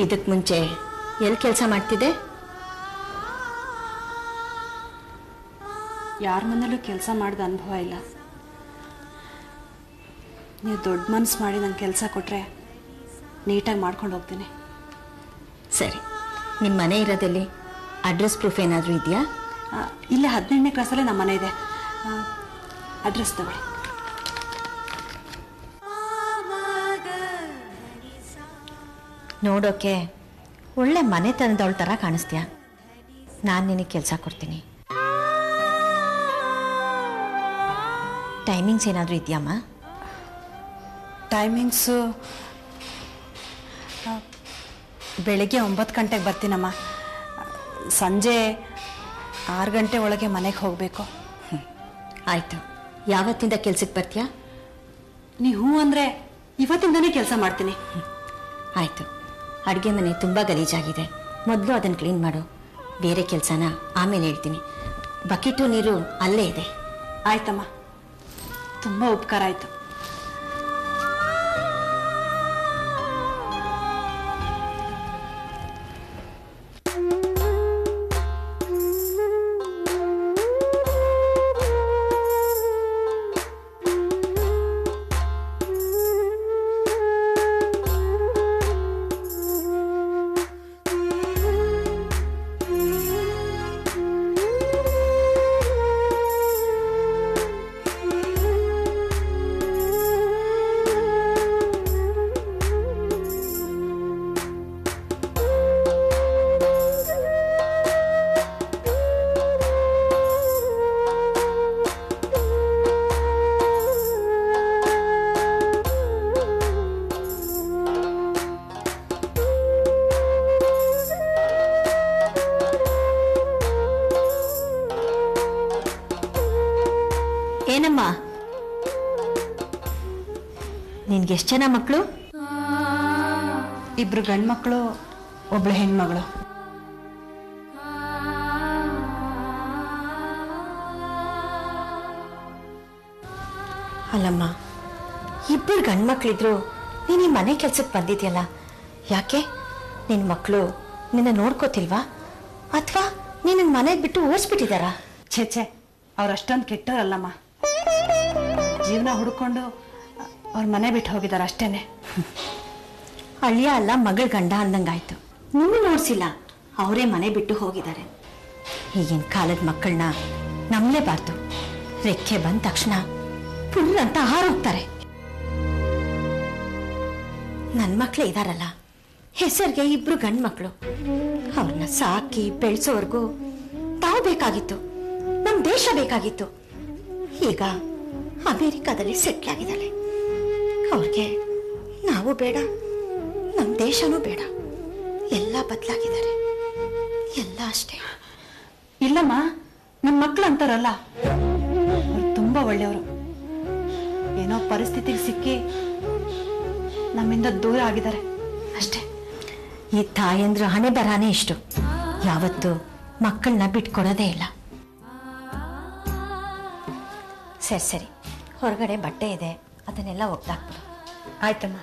ಇದಕ್ಕೆ ಮುಂಚೆ ಎಲ್ಲಿ ಕೆಲಸ ಮಾಡ್ತಿದ್ದೆ? ಯಾರ ಮನೇಲೂ ಕೆಲಸ ಮಾಡಿದ ಅನುಭವ ಇಲ್ಲ. ನೀವು ದೊಡ್ಡ ಮನಸ್ಸು ಮಾಡಿ ನಂಗೆ ಕೆಲಸ ಕೊಟ್ಟರೆ ನೀಟಾಗಿ ಮಾಡ್ಕೊಂಡು ಹೋಗ್ತೀನಿ. ಸರಿ, ನಿಮ್ಮ ಮನೆ ಇರೋದಲ್ಲಿ ಅಡ್ರೆಸ್ ಪ್ರೂಫ್ ಏನಾದರೂ ಇದೆಯಾ? ಇಲ್ಲೇ 18ನೇ ಕ್ಲಾಸಲ್ಲೇ ನಮ್ಮ ಮನೆ ಇದೆ. ಅಡ್ರೆಸ್ ತಗೊಳ್ಳಿ. ನೋಡೋಕೆ ಒಳ್ಳೆ ಮನೆತನದವಳ ಥರ ಕಾಣಿಸ್ತೀಯ. ನಾನು ನಿನಗೆ ಕೆಲಸ ಕೊಡ್ತೀನಿ. ಟೈಮಿಂಗ್ಸ್ ಏನಾದರೂ ಇದೆಯಮ್ಮ? ಟೈಮಿಂಗ್ಸು ಬೆಳಿಗ್ಗೆ 9 ಗಂಟೆಗೆ ಬರ್ತೀನಮ್ಮ. ಸಂಜೆ 6 ಗಂಟೆ ಒಳಗೆ ಮನೆಗೆ ಹೋಗಬೇಕು. ಆಯಿತು. ಯಾವತ್ತಿಂದ ಕೆಲಸಕ್ಕೆ ಬರ್ತೀಯಾ? ನೀವು ಹ್ಞೂ ಅಂದರೆ ಇವತ್ತಿಂದನೇ ಕೆಲಸ ಮಾಡ್ತೀನಿ. ಆಯಿತು. ಅಡುಗೆ ಮನೆ ತುಂಬ ಗಲೀಜಾಗಿದೆ, ಮೊದಲು ಅದನ್ನು ಕ್ಲೀನ್ ಮಾಡು. ಬೇರೆ ಕೆಲಸನ ಆಮೇಲೆ ಹೇಳ್ತೀನಿ. ಬಕೆಟು ನೀರು ಅಲ್ಲೇ ಇದೆ. ಆಯ್ತಮ್ಮ, ತುಂಬ ಉಪಕಾರ ಆಯಿತು. ಏನಮ್ಮ, ನಿನ್ಗೆ ಎಷ್ಟು ಜನ ಮಕ್ಕಳು? 2 ಗಂಡು ಮಕ್ಕಳು, 1 ಹೆಣ್ಮಗಳು. ಅಲ್ಲಮ್ಮ, 2 ಗಂಡು ಮಕ್ಕಳಿದ್ರು ನೀನು ಈ ಮನೆ ಕೆಲ್ಸಕ್ಕೆ ಬಂದಿದ್ಯಲ್ಲ, ಯಾಕೆ? ನಿನ್ನ ಮಕ್ಕಳು ನಿನ್ನ ನೋಡ್ಕೋತಿಲ್ವಾ? ಅಥವಾ ನೀನು ಮನೆಗೆ ಬಿಟ್ಟು ಓಡಿಸ್ಬಿಟ್ಟಿದಾರಾ? ಛೇ, ಅವ್ರು ಅಷ್ಟೊಂದು ಕೆಟ್ಟವರಲ್ಲಮ್ಮ. ಜೀವನ ಹುಡ್ಕೊಂಡು ಅವ್ರ ಮನೆ ಬಿಟ್ಟು ಹೋಗಿದ್ದಾರೆ ಅಷ್ಟೇನೆ. ಅಳಿಯ ಅಲ್ಲ ಮಗಳ ಗಂಡ ಅಂದಂಗಾಯ್ತು. ನಿನ್ನ ನೋಡ್ಸಿಲ್ಲ, ಅವರೇ ಮನೆ ಬಿಟ್ಟು ಹೋಗಿದ್ದಾರೆ. ಈಗಿನ ಕಾಲದ ಮಕ್ಕಳನ್ನ ನಂಬಲೇಬಾರ್ದು. ರೆಕ್ಕೆ ಬಂದ ತಕ್ಷಣ ಫುಲ್ ಅಂತ ಹಾರೋಗ್ತಾರೆ. ನನ್ನ ಮಕ್ಕಳೇ ಇದಾರಲ್ಲ, ಹೆಸರಿಗೆ 2 ಗಂಡು ಮಕ್ಕಳು. ಅವ್ರನ್ನ ಸಾಕಿ ಬೆಳೆಸೋವರೆಗೂ ತಾವು ಬೇಕಾಗಿತ್ತು, ನಮ್ಮ ದೇಶ ಬೇಕಾಗಿತ್ತು. ಈಗ ಅಮೇರಿಕಾದಲ್ಲಿ ಸೆಟ್ಲ್ ಆಗಿದ್ದಾಳೆ. ಅವ್ರಿಗೆ ನಾವು ಬೇಡ, ನಮ್ಮ ದೇಶನೂ ಬೇಡ. ಎಲ್ಲ ಬದಲಾಗಿದ್ದಾರೆ, ಎಲ್ಲ ಅಷ್ಟೇ. ಇಲ್ಲಮ್ಮ, ನಮ್ಮ ಮಕ್ಕಳು ಅಂತಾರಲ್ಲ, ಅವ್ರು ತುಂಬ ಒಳ್ಳೆಯವರು. ಏನೋ ಪರಿಸ್ಥಿತಿಗೆ ಸಿಕ್ಕಿ ನಮ್ಮಿಂದ ದೂರ ಆಗಿದ್ದಾರೆ ಅಷ್ಟೇ. ಈ ತಾಯಂದ್ರ ಹಣೆ ಬರಾನೇ ಇಷ್ಟು. ಯಾವತ್ತೂ ಮಕ್ಕಳನ್ನ ಬಿಟ್ಕೊಡೋದೇ ಇಲ್ಲ. ಸರಿ, ಹೊರಗಡೆ ಬಟ್ಟೆ ಇದೆ, ಅದನ್ನೆಲ್ಲ ಒಗ್ದಾಕ್ಬಿಡು. ಆಯ್ತಮ್ಮ.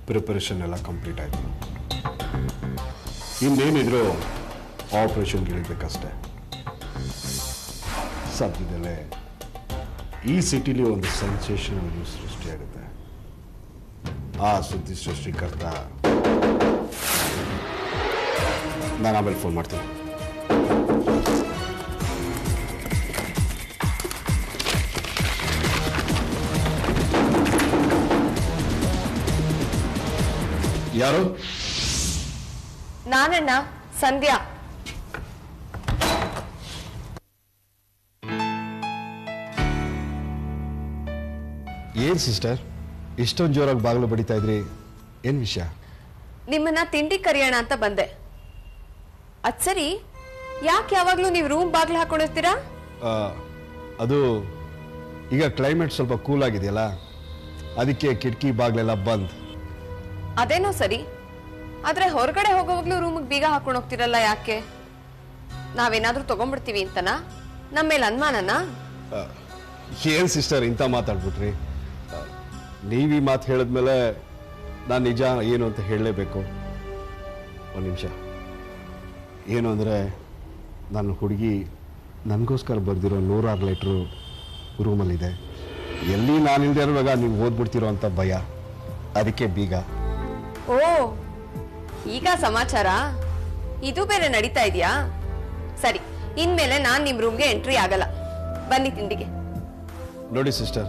ಪ್ರಿಪರೇಷನ್ ಎಲ್ಲ ಕಂಪ್ಲೀಟ್ ಆಯಿತು. ಇನ್ನೇನಿದ್ರು ಆಪರೇಷನ್ಗೆ ಇಳಿಬೇಕಷ್ಟೆ. ಸದ್ಯದಲ್ಲೇ ಈ ಸಿಟಿಲಿ ಒಂದು ಸೆನ್ಸೇಷನಲ್ ನ್ಯೂಸ್ ಸೃಷ್ಟಿಯಾಗುತ್ತೆ. ಆ ಸುದ್ದಿ ಸೃಷ್ಟಿಕರ್ತ ನಾನು ಆಮೇಲೆ ಫೋನ್ ಮಾಡ್ತೀನಿ. ಯಾರು? ನಾನಣ್ಣ, ಸಂಧ್ಯಾ. ಏನ್ ಸಿಸ್ಟರ್, ಇಷ್ಟೊಂದು ಜೋರಾಗಿ ಬಾಗಿಲು ಬಡಿತಾ ಇದ್ರಿ, ಏನ್ ವಿಷಯ? ನಿಮ್ಮನ್ನ ತಿಂಡಿ ಕರಿಯೋಣ ಅಂತ ಬಂದೆ. ಅದ್ ಸರಿ, ಯಾಕೆ ಯಾವಾಗ್ಲೂ ನೀವು ರೂಮ್ ಬಾಗಿಲು ಹಾಕೊಂಡಿರ್ತೀರಾ? ಅದು ಈಗ ಕ್ಲೈಮೇಟ್ ಸ್ವಲ್ಪ ಕೂಲ್ ಆಗಿದೆಯಲ್ಲ, ಅದಕ್ಕೆ ಕಿಟಕಿ ಬಾಗ್ಲೆಲ್ಲ ಬಂದ್. ಅದೇನೋ ಸರಿ, ಆದ್ರೆ ಹೊರಗಡೆ ಹೋಗೋವಾಗ್ಲೂ ರೂಮಿಗೆ ಬೀಗ ಹಾಕೊಂಡು ಹೋಗ್ತಿರಲ್ಲ, ಯಾಕೆ? ನಾವೇನಾದ್ರೂ ತಗೊಂಡ್ಬಿಡ್ತೀವಿ ಅಂತನಾ? ನಮ್ಮ ಮೇಲೆ ಅನುಮಾನನಾ? ಏನ್ ಸಿಸ್ಟರ್ ಇಂಥ ಮಾತಾಡ್ಬಿಟ್ರಿ? ನೀವೀ ಮಾತು ಹೇಳಿದ್ಮೇಲೆ ನಾನು ನಿಜ ಏನು ಅಂತ ಹೇಳಲೇಬೇಕು. ಒಂದು ನಿಮಿಷ. ಏನು ಅಂದರೆ, ನನ್ನ ಹುಡುಗಿ ನನಗೋಸ್ಕರ ಬರೆದಿರೋ 106 ಲೆಟ್ರು ರೂಮಲ್ಲಿದೆ. ಎಲ್ಲಿ ನಾನಿಲ್ಲದೆ ಇರುವಾಗ ನೀವು ಓದ್ಬಿಡ್ತಿರೋ ಅಂತ ಭಯ, ಅದಕ್ಕೆ ಬೀಗ. ಓ, ಈಗ ಸಮಾಚಾರ ಇದು ಬೇರೆ ನಡೀತಾ ಇದೆಯಾ? ಸರಿ, ಇನ್ಮೇಲೆ ನಾನ್ ನಿಮ್ ರೂಮ್ಗೆ ಎಂಟ್ರಿ ಆಗಲ್ಲ. ಬನ್ನಿ ತಿಂಡಿಗೆ. ನೋಡಿ ಸಿಸ್ಟರ್,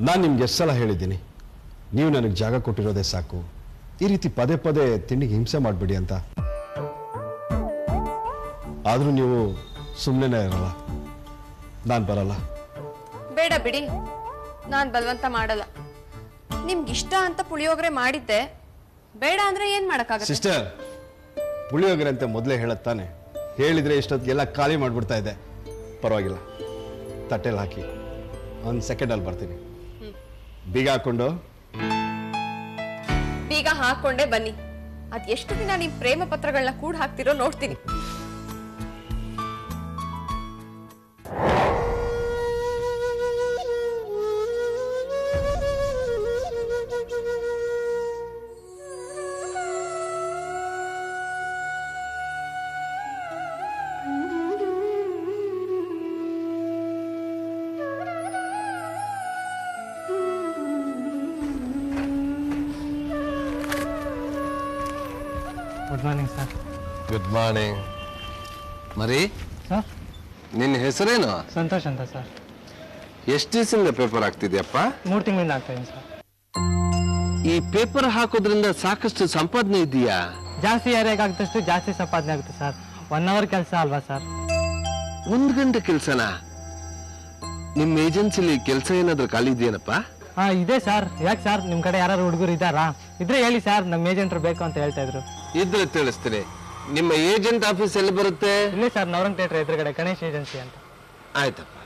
ನಾನು ನಿಮ್ಗೆ ಎಷ್ಟು ಸಲ ಹೇಳಿದ್ದೀನಿ, ನೀವು ನನಗೆ ಜಾಗ ಕೊಟ್ಟಿರೋದೇ ಸಾಕು, ಈ ರೀತಿ ಪದೇ ಪದೇ ತಿಂಡಿಗೆ ಹಿಂಸೆ ಮಾಡಬೇಡಿ ಅಂತ. ಆದರೂ ನೀವು ಸುಮ್ಮನೆ ಇರಲ್ಲ. ನಾನು ಬರಲ್ಲ. ಬೇಡ ಬಿಡಿ, ನಾನ್ ಬಲವಂತ ಮಾಡಲ್ಲ. ನಿಮ್ಗೆ ಇಷ್ಟ ಅಂತ ಪುಳಿಯೋಗರೆ ಮಾಡಿದ್ದೆ, ಬೇಡ ಅಂದ್ರೆ ಏನ್ ಮಾಡಕ್ಕಾಗತ್ತೆ? ಸಿಸ್ಟರ್, ಪುಳಿಯೋಗರೆ ಅಂತ ಮೊದಲೇ ಹೇಳತ್ತಾನೆ, ಹೇಳಿದ್ರೆ ಇಷ್ಟೊತ್ತಿಗೆಲ್ಲ ಖಾಲಿ ಮಾಡ್ಬಿಡ್ತಾ ಇದೆ. ಪರವಾಗಿಲ್ಲ, ತಟ್ಟೆಲಿ ಹಾಕಿ, ಒಂದು ಸೆಕೆಂಡಲ್ಲಿ ಬರ್ತೀನಿ. ಬೀಗ ಹಾಕೊಂಡು. ಬೀಗ ಹಾಕೊಂಡೇ ಬನ್ನಿ. ಅದ್ ಎಷ್ಟು ದಿನ ನಿಮ್ ಪ್ರೇಮ ಪತ್ರಗಳನ್ನ ಕೂಡ ಹಾಕ್ತಿರೋ ನೋಡ್ತೀನಿ. Good morning sir. Good morning. ಮರಿ, ಸರ್ ನಿನ್ನ ಹೆಸರೇನು? ಸಂತೋಷ್ ಅಂತ ಸರ್. ಎಷ್ಟು ದಿವಸದಿಂದ ಪೇಪರ್ ಹಾಕ್ತಿದ್ಯಪ್ಪ? 3 ತಿಂಗಳಿಂದ ಆಗ್ತಾ ಇದ್ದೀನಿ ಸರ್. ಈ ಪೇಪರ್ ಹಾಕೋದ್ರಿಂದ ಸಾಕಷ್ಟು ಸಂಪಾದನೆ ಇದೆಯಾ? ಜಾಸ್ತಿ ಏರಿಯಾಗ ಆಗ್ತಷ್ಟು ಜಾಸ್ತಿ ಸಂಪಾದನೆ ಆಗುತ್ತೆ ಸರ್. 1 ಅವರ್ ಕೆಲಸ ಅಲ್ವಾ ಸರ್? 1 ಗಂಟೆ ಕೆಲಸನಾ? ನಿಮ್ಮ ಏಜೆನ್ಸಿಲಿ ಕೆಲಸ ಏನಾದ್ರೂ ಖಾಲಿ ಇದೆಯೇನಪ್ಪ? ಇದೆ ಸರ್. ಯಾಕೆ ಸರ್, ನಿಮ್ಮ ಕಡೆ ಯಾರು ಹುಡುಗರು ಇದ್ದಾರಾ? ಇದ್ರೆ ಹೇಳಿ ಸರ್, ನಮ್ಮ ಏಜೆಂಟ್ರು ಬೇಕು ಅಂತ ಹೇಳ್ತಾ ಇದ್ರು. ಇದ್ರೆ ತಿಳಿಸ್ತೀನಿ. ನಿಮ್ಮ ಏಜೆಂಟ್ ಆಫೀಸ್ ಎಲ್ಲಿ ಬರುತ್ತೆ? ಇಲ್ಲೇ ಸರ್, ನವರಂಗ್ ಥಿಯೇಟರ್ ಎದುರುಗಡೆ ಗಣೇಶ್ ಏಜೆನ್ಸಿ ಅಂತ. ಆಯ್ತಪ್ಪ,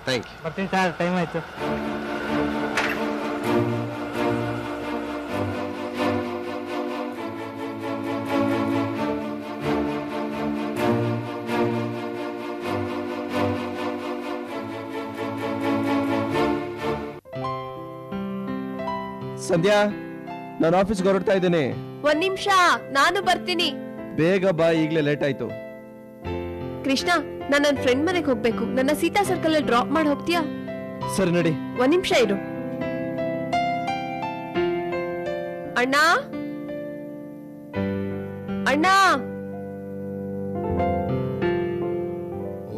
ಥ್ಯಾಂಕ್ ಯು. ಬರ್ತೀನಿ ಸರ್, ಟೈಮ್ ಆಯ್ತು. ಸಂಧ್ಯಾ, ನಾನು ಆಫೀಸ್ಗೆ ಹೊರಡ್ತಾ ಇದ್ದೇನೆ. 1 ನಿಮಿಷ, ನಾನು ಬರ್ತೀನಿ. ಬೇಗ ಬಾ, ಈಗಲೇ ಲೇಟ್ ಆಯ್ತು. ಕೃಷ್ಣ, ನಾನು ನನ್ನ ಫ್ರೆಂಡ್ ಮನೆಗೆ ಹೋಗ್ಬೇಕು. ನನ್ನ ಸೀತಾ ಸರ್ಕಲ್ ಅಲ್ಲಿ ಡ್ರಾಪ್ ಮಾಡಿ ಹೋಗ್ತೀಯಾ? ಸರಿ ನಡಿ. 1 ನಿಮಿಷ ಇರು. ಅಣ್ಣ, ಅಣ್ಣ.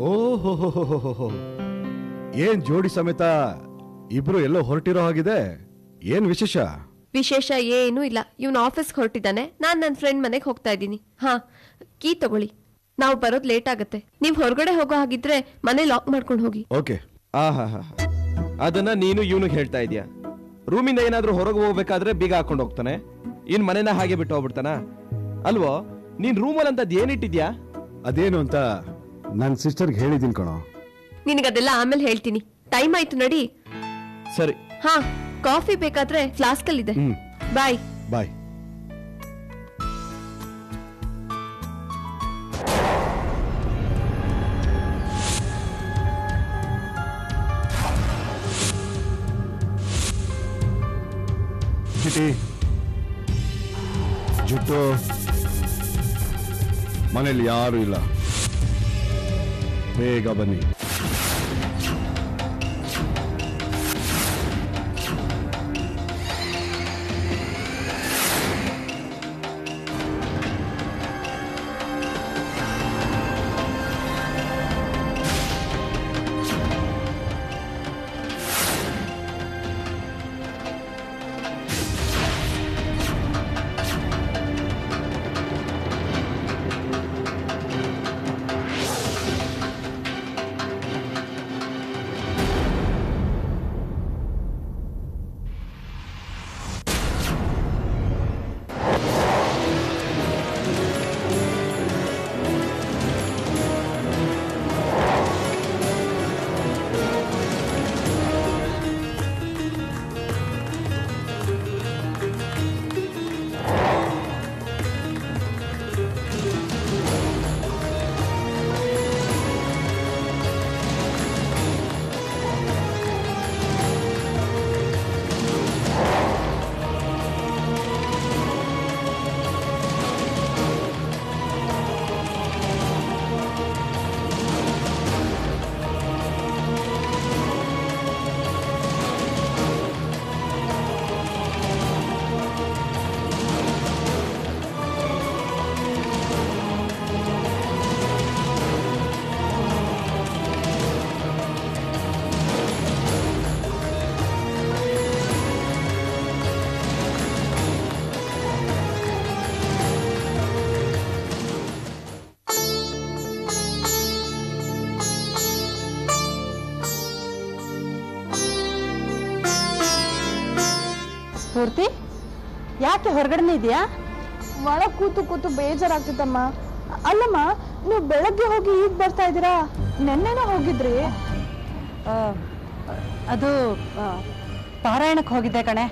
ಓಹೋ, ಏನ್ ಜೋಡಿ ಸಮೇತ ಇಬ್ರು ಎಲ್ಲೋ ಹೊರಟಿರೋ ಹಾಗಿದೆ. ಏನ್ ವಿಶೇಷ? ವಿಶೇಷ ಏನೂ ಇಲ್ಲ. ಇವನ್ ಆಫೀಸ್ಗೆ ಹೊರಟಿದ್ದಾನೆ, ನಾನ್ ನನ್ನ ಫ್ರೆಂಡ್ ಮನೆಗೆ ಹೋಗ್ತಾ ಇದ್ದೀನಿ. ಹಾ, ಕೀ ತಗೊಳ್ಳಿ. ನಾವು ಬರೋದ್ ಲೇಟ್ ಆಗತ್ತೆ. ನೀವ್ ಹೊರಗಡೆ ಹೋಗೋ ಹಾಗಿದ್ರೆ ಮನೆ ಲಾಕ್ ಮಾಡ್ಕೊಂಡು ಹೋಗಿ. ಓಕೆ. ಅದನ್ನ ನೀನು ಇವನಿಗೆ ಹೇಳ್ತಾ ಇದೀಯ? ರೂಮಿಂದ ಏನಾದ್ರೂ ಹೊರಗೆ ಹೋಗ್ಬೇಕಾದ್ರೆ ಬೀಗ ಹಾಕೊಂಡು ಹೋಗ್ತಾನೆ, ಇನ್ ಮನೆನ ಹಾಗೆ ಬಿಟ್ಟು ಹೋಗ್ಬಿಡ್ತಾನ ಅಲ್ವೋ? ನೀನ್ ರೂಮಲ್ಲಿ ಅಂತದ್ ಏನಿಟ್ಟಿದ್ಯಾ? ಅದೇನು ಅಂತ ನನ್ನ ಸಿಸ್ಟರ್ಗೆ ಹೇಳಿದ್ದೀನಿ ಕಣೋ. ನಿನಗದೆಲ್ಲ ಆಮೇಲೆ ಹೇಳ್ತೀನಿ. ಟೈಮ್ ಆಯ್ತು, ನಡಿ. ಸರಿ. ಹಾ, ಕಾಫಿ ಬೇಕಾದ್ರೆ ಫ್ಲಾಸ್ಕ್ ಅಲ್ಲಿ ಇದೆ. ಬಾಯ್ ಬಾಯ್. ಚಿಟಿ, ಜುಟ್ಟು, ಮನೇಲಿ ಯಾರು ಇಲ್ಲ, ಬೇಗ ಬನ್ನಿ. ಮೂರ್ತಿ, ಯಾಕೆ ಹೊರಗಡೆನೇ ಇದೆಯಾ? ಒಳಗೆ ಕೂತು ಕೂತು ಬೇಜಾರಾಗ್ತಿತ್ತಮ್ಮ. ಅಲ್ಲಮ್ಮ, ನೀವು ಬೆಳಗ್ಗೆ ಹೋಗಿ ಈಗ ಬರ್ತಾ ಇದ್ದೀರಾ? ನೆನ್ನೆನೇ ಹೋಗಿದ್ರಿ? ಅದು ಪಾರಾಯಣಕ್ಕೆ ಹೋಗಿದ್ದೆ ಕಣೆ.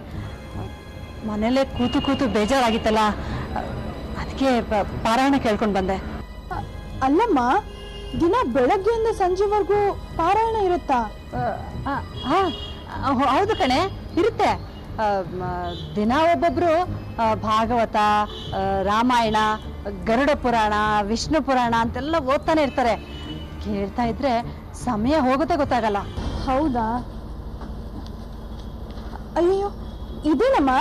ಮನೇಲೆ ಕೂತು ಕೂತು ಬೇಜಾರಾಗಿತ್ತಲ್ಲ, ಅದಕ್ಕೆ ಪಾರಾಯಣ ಕೇಳ್ಕೊಂಡು ಬಂದೆ. ಅಲ್ಲಮ್ಮ, ದಿನ ಬೆಳಗ್ಗೆಯಿಂದ ಸಂಜೆವರೆಗೂ ಪಾರಾಯಣ ಇರುತ್ತಾ? ಹೌದು ಕಣೆ, ಇರುತ್ತೆ. ದಿನ ಒಬ್ಬೊಬ್ರು ಭಾಗವತ, ರಾಮಾಯಣ, ಗರುಡ ಪುರಾಣ, ವಿಷ್ಣು ಪುರಾಣ ಅಂತೆಲ್ಲ ಓದ್ತಾನೆ ಇರ್ತಾರೆ. ಕೇಳ್ತಾ ಇದ್ರೆ ಸಮಯ ಹೋಗುತ್ತೆ ಗೊತ್ತಾಗಲ್ಲ. ಹೌದಾ? ಅಯ್ಯೋ, ಇದೇನಮ್ಮ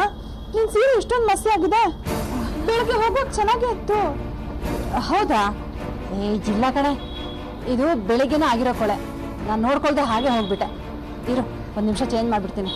ನಿನ್ ಸೀರೆ ಇಷ್ಟೊಂದು ಮಸಿ ಆಗಿದೆ. ಬೆಳಗ್ಗೆ ಹೋಗೋಕ್ ಚೆನ್ನಾಗೇ ಇತ್ತು. ಹೌದಾ? ಜಿಲ್ಲಾ ಕಣೆ, ಇದು ಬೆಳಿಗ್ಗೆನೇ ಆಗಿರೋ ಕೊಳೆ. ನಾನು ನೋಡ್ಕೊಳ್ದೆ ಹಾಗೆ ಹೋಗ್ಬಿಟ್ಟೆ. ಇರು, ಒಂದು ನಿಮಿಷ ಚೇಂಜ್ ಮಾಡ್ಬಿಡ್ತೀನಿ.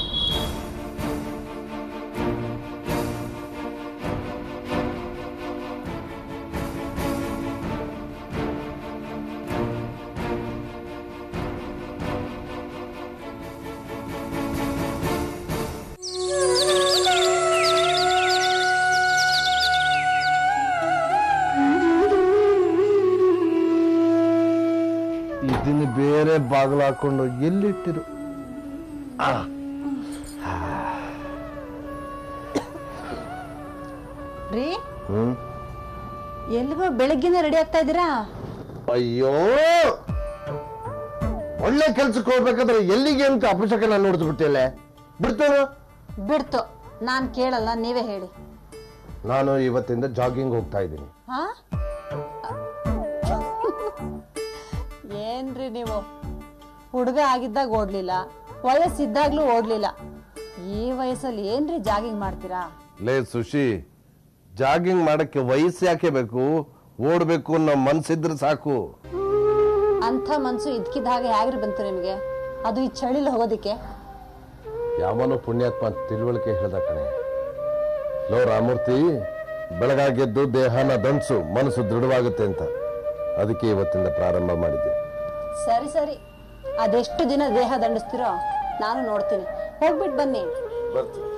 ಇದನ್ನ ಬೇರೆ ಬಾಗಿಲು ಹಾಕೊಂಡು ಎಲ್ಲಿಟ್ಟಿರು? ರೀ, ಎಲ್ಲಿಗೋ ಬೆಳಗ್ಗಿನ ರೆಡಿ ಆಗ್ತಾ ಇದ್ದೀರಾ? ಅಯ್ಯೋ, ಒಳ್ಳೆ ಕೆಲ್ಸಕ್ಕೆ ಹೋಗ್ಬೇಕಾದ್ರೆ ಎಲ್ಲಿಗೆ ಅಂತ ಅಪಶಕನ ನೋಡಿದ್ಬಿಟ್ಟಿಲ್ಲ. ಬಿಡ್ತೇನೆ. ಬಿಡ್ತು, ನಾನ್ ಕೇಳಲ್ಲ, ನೀವೇ ಹೇಳಿ. ನಾನು ಇವತ್ತಿಂದ ಜಾಗಿಂಗ್ ಹೋಗ್ತಾ ಇದ್ದೀನಿ. ಏನ್ರಿ ನೀವು, ಹುಡುಗ ಆಗಿದ್ದಾಗ ಓಡ್ಲಿಲ್ಲ, ವಯಸ್ಸಿದ್ದಾಗ್ಲೂ ಓಡ್ಲಿಲ್ಲ. ಈ ವಯಸ್ಸಲ್ಲಿ ಏನ್ರಿ ಜಾಗಿಂಗ್ ಮಾಡ್ತೀರಾ? ಲೇ ಸುಶಿ, ಜಾಗಿಂಗ್ ಮಾಡಕ್ಕೆ ವಯಸ್ಸು ಯಾಕೆ ಬೇಕು? ಓಡ್ಬೇಕು ಅನ್ನೋ ಮನ್ಸಿದ್ರೆ ಸಾಕು. ಅಂಥ ಮನ್ಸು ಇದ್ಕಿದ್ದ ಹಾಗೆ ಹೇಗ್ರಿ ಬಂತು ನಿಮಗೆ? ಅದು ಈ ಚಳಿಲಿ ಹೋಗೋದಿಕ್ಕೆ? ಯಾವನೋ ಪುಣ್ಯಾತ್ಮ ತಿಳುವಳಿಕೆ ಹೇಳ್ದ ಕಣೆ. ಲೋ ರಾಮೂರ್ತಿ, ಬೆಳಗಾಗೆದ್ದು ದೇಹನ ದಂಡ್ಸು, ಮನಸ್ಸು ದೃಢವಾಗುತ್ತೆ ಅಂತ. ಅದಕ್ಕೆ ಇವತ್ತಿಂದ ಪ್ರಾರಂಭ ಮಾಡಿದ್ದೆ. ಸರಿ ಸರಿ, ಅದೆಷ್ಟು ದಿನ ದೇಹ ದಂಡಿಸ್ತಿರೋ ನಾನು ನೋಡ್ತೀನಿ. ಹೋಗ್ಬಿಟ್ಟು ಬನ್ನಿ. ಬರ್ತೀನಿ.